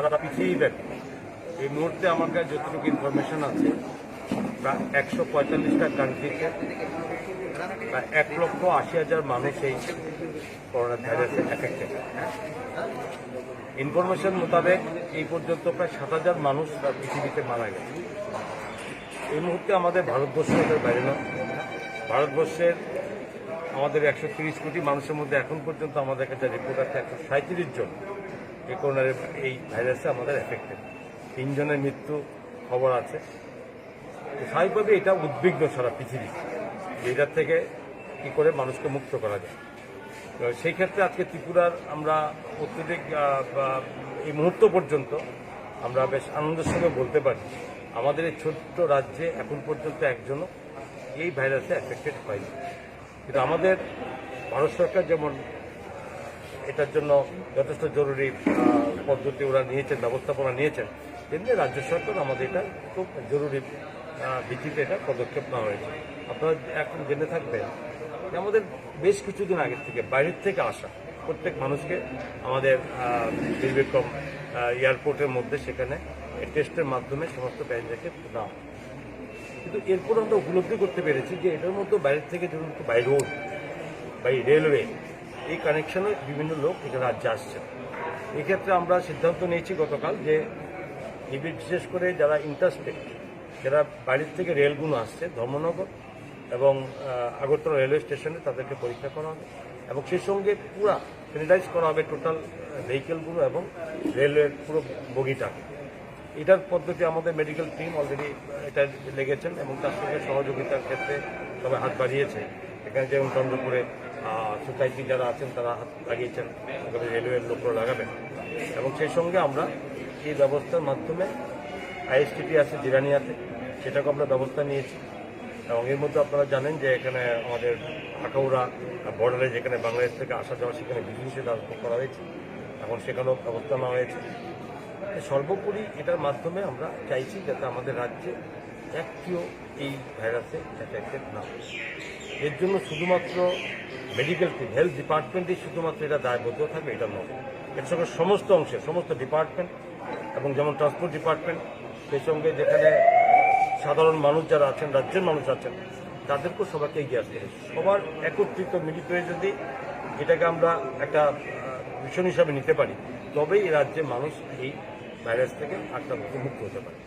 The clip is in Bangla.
সারা পৃথিবীব্যাপী এই মুহূর্তে আমার কাছে যতটুকু ইনফরমেশন আছে প্রায় 145টা কান্ট্রিতে প্রায় 1,80,000 মানুষ এই করোনা ভাইরাসে এফেক্টেড। ইনফরমেশন মোতাবেক এই পর্যন্ত প্রায় 7,000 মানুষ পৃথিবীতে মারা গেছে। এই মুহূর্তে আমাদের ভারতবর্ষের বাইরে নয়, ভারতবর্ষের আমাদের 130 কোটি মানুষের মধ্যে এখন পর্যন্ত আমাদের কাছে রিপোর্ট আছে 137 জন এই করোনার এই ভাইরাসে আমাদের এফেক্টেড। 3 জনের মৃত্যু খবর আছে। স্বাভাবিকভাবে এটা উদ্বিগ্ন সারা পৃথিবী, এটার থেকে কী করে মানুষকে মুক্ত করা যায়। তো সেই ক্ষেত্রে আজকে ত্রিপুরার আমরা অত্যধিক এই মুহূর্ত পর্যন্ত আমরা বেশ আনন্দের সঙ্গে বলতে পারি আমাদের এই ছোট্ট রাজ্যে এখন পর্যন্ত একজনও এই ভাইরাসে এফেক্টেড হয়নি। কিন্তু আমাদের ভারত সরকার যেমন এটার জন্য যথেষ্ট জরুরি পদ্ধতি ওরা নিয়েছেন, ব্যবস্থাপনা নিয়েছেন, তেমনি রাজ্য সরকার আমাদের এটা খুব জরুরি ভিত্তিতে এটা পদক্ষেপ নেওয়া হয়েছে। আপনারা এখন জেনে থাকবেন যে আমাদের বেশ কিছুদিন আগের থেকে বাইরের থেকে আসা প্রত্যেক মানুষকে আমাদের বীরবিক্রম এয়ারপোর্টের মধ্যে সেখানে টেস্টের মাধ্যমে সমস্ত প্যাসেঞ্জারকে নেওয়া। কিন্তু এরপর আমরা উপলব্ধি করতে পেরেছি যে এটার মধ্যে বাইরের থেকে ধরুন বাই রোড, বাই রেলওয়ে, এই কানেকশনে বিভিন্ন লোক এখানে রাজ্যে আসছেন। এক্ষেত্রে আমরা সিদ্ধান্ত নিয়েছি গতকাল যে বিশেষ করে যারা ইন্টারস্টেট, যারা বাইরের থেকে রেলগুলো আসছে ধর্মনগর এবং আগরতলা রেলওয়ে স্টেশনে তাদেরকে পরীক্ষা করা হবে এবং সেই সঙ্গে পুরো স্যানিটাইজ করা হবে টোটাল ভেহিকেলগুলো এবং রেলওয়ের পুরো বগিটাকে। এটার পদ্ধতি আমাদের মেডিকেল টিম অলরেডি এটা লেগেছেন এবং তার সঙ্গে সহযোগিতার ক্ষেত্রে সবাই হাত বাড়িয়েছে। এখানে যেমন চন্দ্রপুরে সোসাইটি যারা আছেন তারা হাত লাগিয়েছেন, রেলওয়ের লোকরা লাগাবেন এবং সেই সঙ্গে আমরা এই ব্যবস্থার মাধ্যমে আইএসটিটি আছে জিরানিয়াতে, সেটাকে আমরা ব্যবস্থা নিয়েছি এবং এর মধ্যে আপনারা জানেন যে এখানে আমাদের আখাউড়া বর্ডারে যেখানে বাংলাদেশ থেকে আসা যাওয়া সেখানে বিধিনিষেধ আরোপ করা হয়েছে, এখন সেখানেও ব্যবস্থা নেওয়া হয়েছে। সর্বোপরি এটার মাধ্যমে আমরা চাইছি যাতে আমাদের রাজ্যে একটিও এই ভাইরাসে এফেক্টেড না হয়। এর জন্য শুধুমাত্র মেডিকেল টিম, হেলথ ডিপার্টমেন্টই শুধুমাত্র এটা দায়বদ্ধ থাকবে এটা নয়, এর সঙ্গে সমস্ত অংশে সমস্ত ডিপার্টমেন্ট এবং যেমন ট্রান্সপোর্ট ডিপার্টমেন্ট, সেই সঙ্গে যেখানে সাধারণ মানুষ যারা আছেন, রাজ্যের মানুষ আছেন, তাদেরকেও সবাইকে এগিয়ে আসতে হবে। সবার একত্রিত মিলিত হয়ে যদি এটাকে আমরা একটা মিশন হিসাবে নিতে পারি তবেই এই রাজ্যের মানুষ এই ভাইরাস থেকে আক্রান্ত মুক্ত হতে পারে।